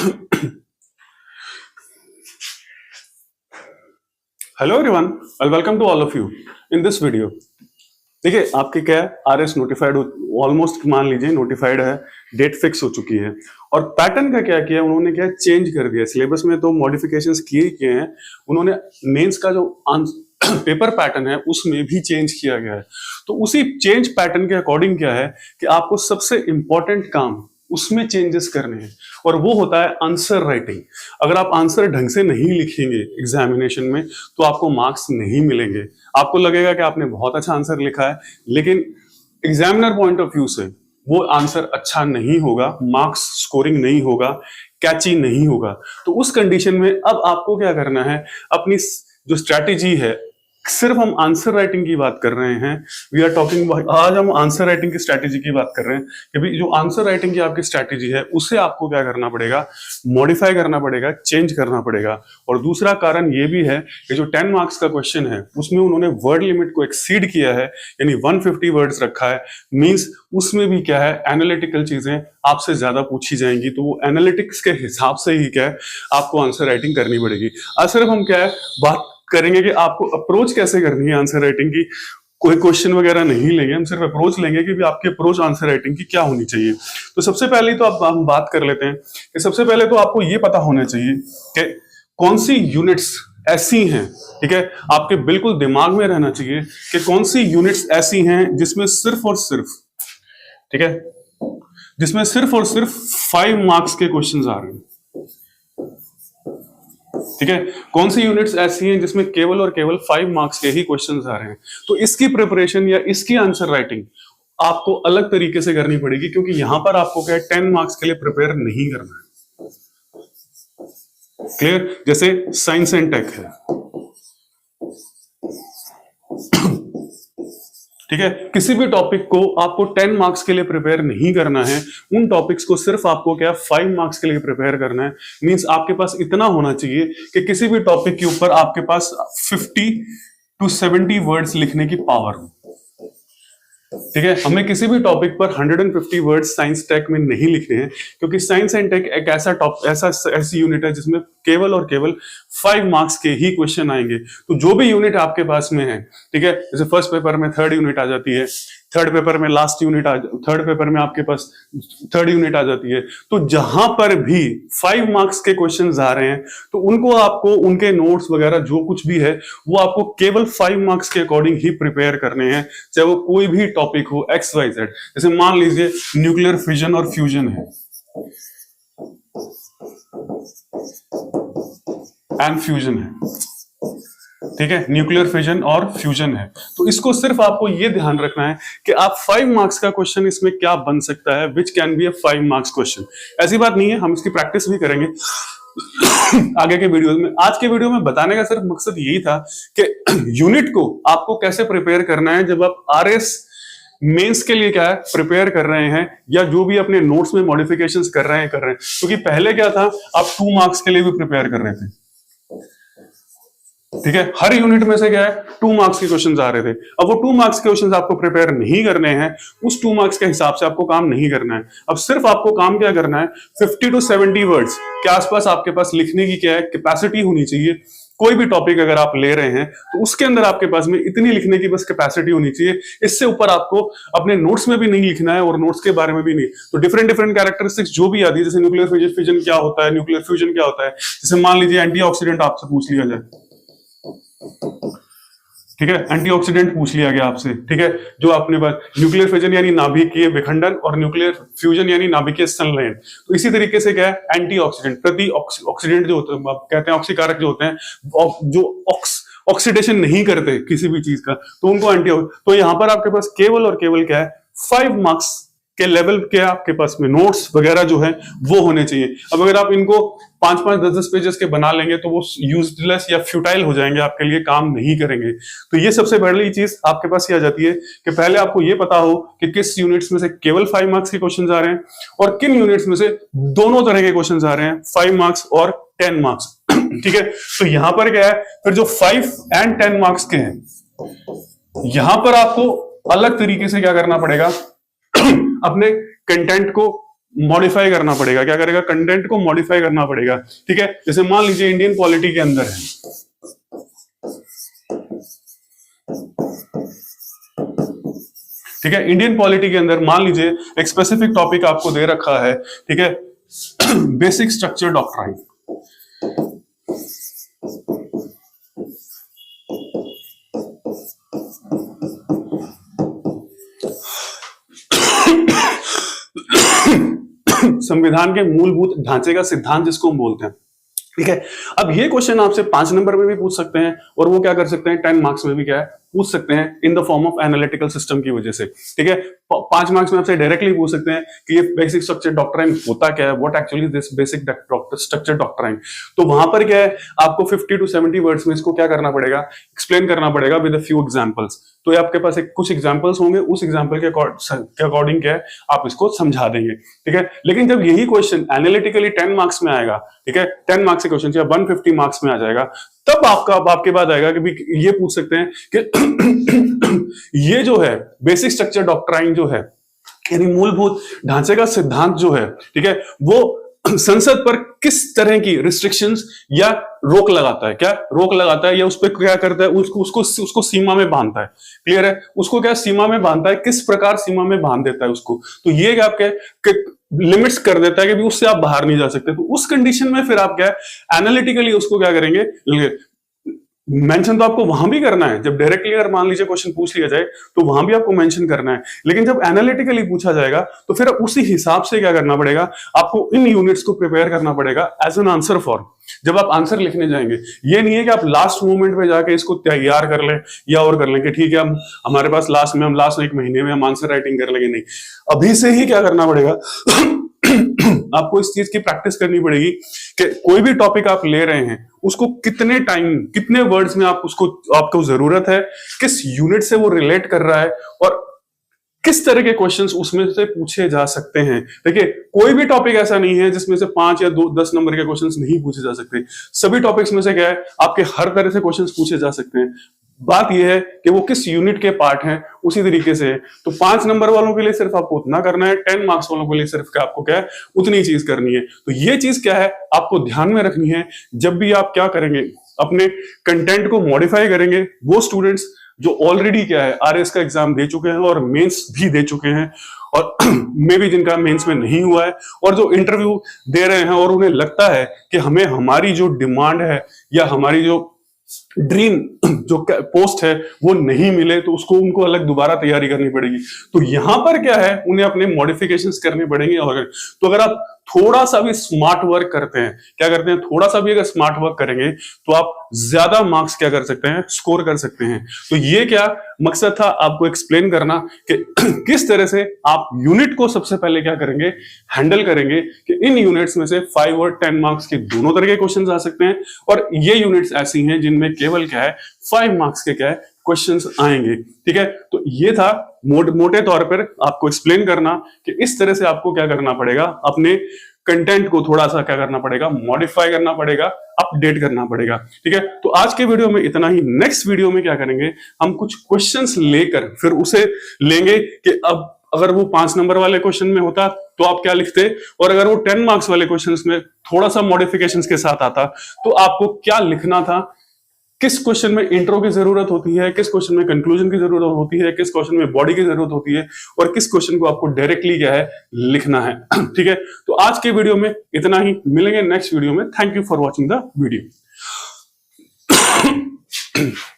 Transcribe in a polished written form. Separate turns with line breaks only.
Hello everyone, welcome to all of you in this video. देखिए, आपके क्या है, आरएस नोटिफाइड ऑलमोस्ट मान लीजिए नोटिफाइड है, डेट फिक्स हो चुकी है। और पैटर्न का क्या किया उन्होंने, क्या चेंज कर दिया। सिलेबस में तो मॉडिफिकेशंस किए हैं उन्होंने, मेंस का जो पेपर पैटर्न है उसमें भी चेंज किया गया है। तो उसी चेंज पैटर्न के अकॉर्डिंग क्या है कि आपको सबसे इंपॉर्टेंट काम उसमें चेंजेस करने हैं, और वो होता है आंसर राइटिंग। अगर आप आंसर ढंग से नहीं लिखेंगे एग्जामिनेशन में तो आपको मार्क्स नहीं मिलेंगे। आपको लगेगा कि आपने बहुत अच्छा आंसर लिखा है, लेकिन एग्जामिनर पॉइंट ऑफ व्यू से वो आंसर अच्छा नहीं होगा, मार्क्स स्कोरिंग नहीं होगा, कैची नहीं होगा। तो उस कंडीशन में अब आपको क्या करना है, अपनी जो स्ट्रैटेजी है, सिर्फ हम आंसर राइटिंग की बात कर रहे हैं। वी आर टॉकिंग, आज हम आंसर राइटिंग की स्ट्रैटेजी की बात कर रहे हैं कि भाई जो आंसर राइटिंग की आपकी स्ट्रैटेजी है उसे आपको क्या करना पड़ेगा, मॉडिफाई करना पड़ेगा, चेंज करना पड़ेगा। और दूसरा कारण ये भी है कि जो 10 मार्क्स का क्वेश्चन है उसमें उन्होंने वर्ड लिमिट को एक्सीड किया है, यानी 150 वर्ड्स रखा है। मींस उसमें भी क्या है, एनालिटिकल चीजें आपसे ज्यादा पूछी जाएंगी, तो वो एनालिटिक्स के हिसाब से ही क्या है आपको आंसर राइटिंग करनी पड़ेगी। आज सिर्फ हम क्या है बात करेंगे कि आपको अप्रोच कैसे करनी है आंसर राइटिंग की। कोई क्वेश्चन वगैरह नहीं लेंगे, हम सिर्फ अप्रोच लेंगे कि भी आपकी अप्रोच आंसर राइटिंग की क्या होनी चाहिए। तो सबसे पहले तो आप हम बात कर लेते हैं कि सबसे पहले तो आपको ये पता होना चाहिए कि कौन सी यूनिट्स ऐसी हैं, ठीक है, आपके बिल्कुल दिमाग में रहना चाहिए कि कौन सी यूनिट्स ऐसी हैं जिसमें सिर्फ और सिर्फ, ठीक है, जिसमें सिर्फ और सिर्फ 5 मार्क्स के क्वेश्चन आ रहे हैं। ठीक है, कौन सी यूनिट्स ऐसी हैं जिसमें केवल और केवल 5 मार्क्स के ही क्वेश्चंस आ रहे हैं। तो इसकी प्रिपरेशन या इसकी आंसर राइटिंग आपको अलग तरीके से करनी पड़ेगी, क्योंकि यहां पर आपको क्या है 10 मार्क्स के लिए प्रिपेयर नहीं करना है। क्लियर? जैसे साइंस एंड टेक है, ठीक है, किसी भी टॉपिक को आपको 10 मार्क्स के लिए प्रिपेयर नहीं करना है। उन टॉपिक्स को सिर्फ आपको क्या 5 मार्क्स के लिए प्रिपेयर करना है। मींस आपके पास इतना होना चाहिए कि किसी भी टॉपिक के ऊपर आपके पास 50 to 70 वर्ड्स लिखने की पावर हो। ठीक है, हमें किसी भी टॉपिक पर 150 वर्ड्स साइंस टेक में नहीं लिखने हैं, क्योंकि साइंस एंड टेक एक ऐसी यूनिट है जिसमें केवल और केवल 5 मार्क्स के ही क्वेश्चन आएंगे। तो जो भी यूनिट आपके पास में है, ठीक है, जैसे फर्स्ट पेपर में 3rd यूनिट आ जाती है, थर्ड पेपर में थर्ड पेपर में आपके पास 3rd यूनिट आ जाती है। तो जहां पर भी 5 मार्क्स के क्वेश्चंस आ रहे हैं तो उनको आपको उनके नोट्स वगैरह जो कुछ भी है वो आपको केवल 5 मार्क्स के अकॉर्डिंग ही प्रिपेयर करने हैं, चाहे वो कोई भी टॉपिक हो XYZ। जैसे मान लीजिए न्यूक्लियर फिजन और फ्यूजन है एंड फ्यूजन है, ठीक है, न्यूक्लियर फिजन और फ्यूजन है। तो इसको सिर्फ आपको ये ध्यान रखना है कि आप 5 मार्क्स का क्वेश्चन इसमें क्या बन सकता है, which can be a 5 marks question. ऐसी बात नहीं है, हम इसकी प्रैक्टिस भी करेंगे आगे के वीडियो में। आज के वीडियो में बताने का सिर्फ मकसद यही था कि यूनिट को आपको कैसे प्रिपेयर करना है जब आप RS मेंस के लिए क्या है प्रिपेयर कर रहे हैं, या जो भी अपने नोट्स में मॉडिफिकेशंस कर रहे हैं। क्योंकि पहले क्या था, आप 2 मार्क्स के लिए भी प्रिपेयर कर रहे थे, ठीक है, हर यूनिट में से क्या है 2 मार्क्स के क्वेश्चंस आ रहे थे। अब वो 2 मार्क्स के क्वेश्चंस आपको प्रिपेयर नहीं करने हैं, उस 2 मार्क्स के हिसाब से आपको काम नहीं करना है। अब सिर्फ आपको काम क्या करना है, 50 to 70 वर्ड्स के आसपास आपके पास लिखने की क्या है कैपेसिटी होनी चाहिए। कोई भी टॉपिक अगर आप ले रहे हैं तो उसके अंदर आपके पास में इतनी लिखने की बस कैपेसिटी होनी चाहिए। इससे ऊपर आपको अपने नोट्स में भी नहीं लिखना है और नोट्स के बारे में भी नहीं। तो डिफरेंट डिफरेंट कैरेक्टरिस्टिक्स जो भी आती है, जैसे न्यूक्लियर फिजन क्या होता है, न्यूक्लियर फ्यूजन क्या होता है, जैसे मान लीजिए एंटीऑक्सीडेंट आपसे पूछ लिया जाए, ठीक है, एंटीऑक्सीडेंट पूछ लिया गया आपसे, ठीक है, जो आपने बात न्यूक्लियर फिजन यानी नाभिकीय विखंडन और न्यूक्लियर फ्यूजन यानी नाभिकीय संलयन। तो इसी तरीके से क्या है एंटीऑक्सीडेंट, प्रति ऑक्सीडेंट जो होते हैं, आप कहते हैं ऑक्सीकारक जो होते हैं, जो ऑक्सीडेशन नहीं करते किसी भी चीज का, तो उनको तो यहां पर आपके पास केवल और केवल क्या है 5 मार्क्स के लेवल के आपके पास में नोट्स वगैरह जो है वो होने चाहिए। अब अगर आप इनको 5-5, 10-10 पेजेस के बना लेंगे तो वो यूजलेस या फ्यूटाइल हो जाएंगे, आपके लिए काम नहीं करेंगे। तो ये सबसे पहली चीज आपके पास ये आ जाती है कि पहले आपको ये पता हो कि किस यूनिट्स में से केवल 5 मार्क्स के क्वेश्चन आ रहे हैं और किन यूनिट्स में से दोनों तरह के क्वेश्चन आ रहे हैं, 5 मार्क्स और 10 मार्क्स। ठीक है, तो यहां पर क्या है, फिर जो 5 and 10 मार्क्स के हैं, यहां पर आपको अलग तरीके से क्या करना पड़ेगा, अपने कंटेंट को मॉडिफाई करना पड़ेगा। क्या करेगा? कंटेंट को मॉडिफाई करना पड़ेगा। ठीक है, जैसे मान लीजिए इंडियन पॉलिटी के अंदर है, ठीक है, इंडियन पॉलिटी के अंदर मान लीजिए एक स्पेसिफिक टॉपिक आपको दे रखा है, ठीक है, बेसिक स्ट्रक्चर डॉक्ट्राइन। संविधान के मूलभूत ढांचे का सिद्धांत जिसको हम बोलते हैं। ठीक है, अब ये क्वेश्चन आपसे 5 नंबर में भी पूछ सकते हैं और वो क्या कर सकते हैं 10 मार्क्स में भी क्या है पूछ सकते हैं in the form of analytical system की वजह से। ठीक है, 5 मार्क्स में आपसे डायरेक्टली पूछ सकते हैं कि ये बेसिक स्ट्रक्चर डॉक्ट्राइन होता क्या है, what actually this basic structure doctrine. तो वहां पर क्या है आपको 50 to 70 वर्ड्स में इसको क्या करना पड़ेगा, एक्सप्लेन करना पड़ेगा विद अ फ्यू एग्जांपल्स। तो ये आपके पास कुछ एग्जांपल्स होंगे, उस एग्जांपल के अकॉर्डिंग क्या है आप इसको समझा देंगे। ठीक है, लेकिन जब यही क्वेश्चन एनालिटिकली 10 मार्क्स में आएगा, ठीक है, 10 मार्क्स के क्वेश्चन या 150 मार्क्स में आ जाएगा, तब आपके बाद आएगा कि ये पूछ सकते हैं कि ये जो है बेसिक स्ट्रक्चर डॉक्ट्राइन जो है, यानी मूलभूत ढांचे का सिद्धांत जो है, ठीक है, वो संसद पर किस तरह की रिस्ट्रिक्शंस या रोक लगाता है, क्या रोक लगाता है या उस पर क्या करता है, उसको सीमा में बांधता है। क्लियर है? उसको क्या सीमा में बांधता है, किस प्रकार सीमा में बांध देता है उसको। तो ये क्या आपके लिमिट्स कर देता है कि भी उससे आप बाहर नहीं जा सकते। तो उस कंडीशन में फिर आप क्या एनालिटिकली उसको क्या करेंगे, मेंशन तो आपको वहां भी करना है। जब डायरेक्टली अगर मान लीजिए क्वेश्चन पूछ लिया जाए तो वहां भी आपको मेंशन करना है, लेकिन जब एनालिटिकली पूछा जाएगा तो फिर उसी हिसाब से क्या करना पड़ेगा, आपको इन यूनिट्स को प्रिपेयर करना पड़ेगा एज एन आंसर फॉर्म। जब आप आंसर लिखने जाएंगे, ये नहीं है कि आप लास्ट मोमेंट पे जाके इसको तैयार कर लें या और कर लें कि ठीक है हम हमारे पास लास्ट 1 महीने में हम आंसर राइटिंग कर लेंगे। नहीं, अभी से ही क्या करना पड़ेगा आपको इस चीज की प्रैक्टिस करनी पड़ेगी कि कोई भी टॉपिक आप ले रहे हैं उसको कितने टाइम कितने वर्ड्स में आपको जरूरत है, किस यूनिट से वो रिलेट कर रहा है और किस तरह के क्वेश्चंस उसमें से पूछे जा सकते हैं। देखिए, कोई भी टॉपिक ऐसा नहीं है जिसमें से 5 या 10 नंबर के क्वेश्चंस नहीं पूछे जा सकते। सभी टॉपिक्स में से क्या है आपके हर तरह से क्वेश्चंस पूछे जा सकते हैं। बात यह है कि वो किस यूनिट के पार्ट हैं, उसी तरीके से है। तो 5 नंबर वालों के लिए सिर्फ आपको उतना करना है, 10 मार्क्स वालों के लिए सिर्फ क्या आपको क्या है उतनी चीज करनी है। तो ये चीज क्या है आपको ध्यान में रखनी है जब भी आप क्या करेंगे, अपने कंटेंट को मॉडिफाई करेंगे। वो स्टूडेंट्स जो ऑलरेडी क्या है आरएस का एग्जाम दे चुके हैं और मेंस भी दे चुके हैं और मे भी जिनका मेंस में नहीं हुआ है और जो इंटरव्यू दे रहे हैं और उन्हें लगता है कि हमें हमारी जो डिमांड है या हमारी जो ड्रीम जो पोस्ट है वो नहीं मिले, तो उसको उनको अलग दोबारा तैयारी करनी पड़ेगी। तो यहां पर क्या है उन्हें अपने मॉडिफिकेशंस करने पड़ेंगे। और तो अगर आप थोड़ा सा भी स्मार्ट वर्क करते हैं, क्या करते हैं थोड़ा सा भी अगर स्मार्ट वर्क करेंगे तो आप ज्यादा मार्क्स क्या कर सकते हैं, स्कोर कर सकते हैं। तो ये क्या मकसद था आपको एक्सप्लेन करना कि किस तरह से आप यूनिट को सबसे पहले क्या करेंगे, हैंडल करेंगे कि इन यूनिट्स में से 5 और 10 मार्क्स के दोनों तरह के क्वेश्चंस आ सकते हैं और ये यूनिट्स ऐसी हैं जिनमें केवल क्या है 5 मार्क्स के क्या है क्वेश्चंस आएंगे। ठीक है, तो ये था मोटे तौर पर आपको एक्सप्लेन करना कि इस तरह से आपको क्या करना पड़ेगा, अपने कंटेंट को थोड़ा सा क्या करना पड़ेगा, मॉडिफाई करना पड़ेगा, अपडेट करना पड़ेगा। ठीक है, तो आज के वीडियो में इतना ही। नेक्स्ट वीडियो में क्या करेंगे, हम कुछ क्वेश्चंस लेकर फिर उसे लेंगे कि अब अगर वो 5 नंबर वाले क्वेश्चन में होता तो आप क्या लिखते, और अगर वो 10 मार्क्स वाले क्वेश्चंस में थोड़ा सा मॉडिफिकेशंस के साथ आता तो आपको क्या लिखना था, किस क्वेश्चन में इंट्रो की जरूरत होती है, किस क्वेश्चन में कंक्लूजन की जरूरत होती है, किस क्वेश्चन में बॉडी की जरूरत होती है और किस क्वेश्चन को आपको डायरेक्टली क्या है लिखना है। ठीक है, तो आज के वीडियो में इतना ही, मिलेंगे नेक्स्ट वीडियो में। Thank you for watching the video.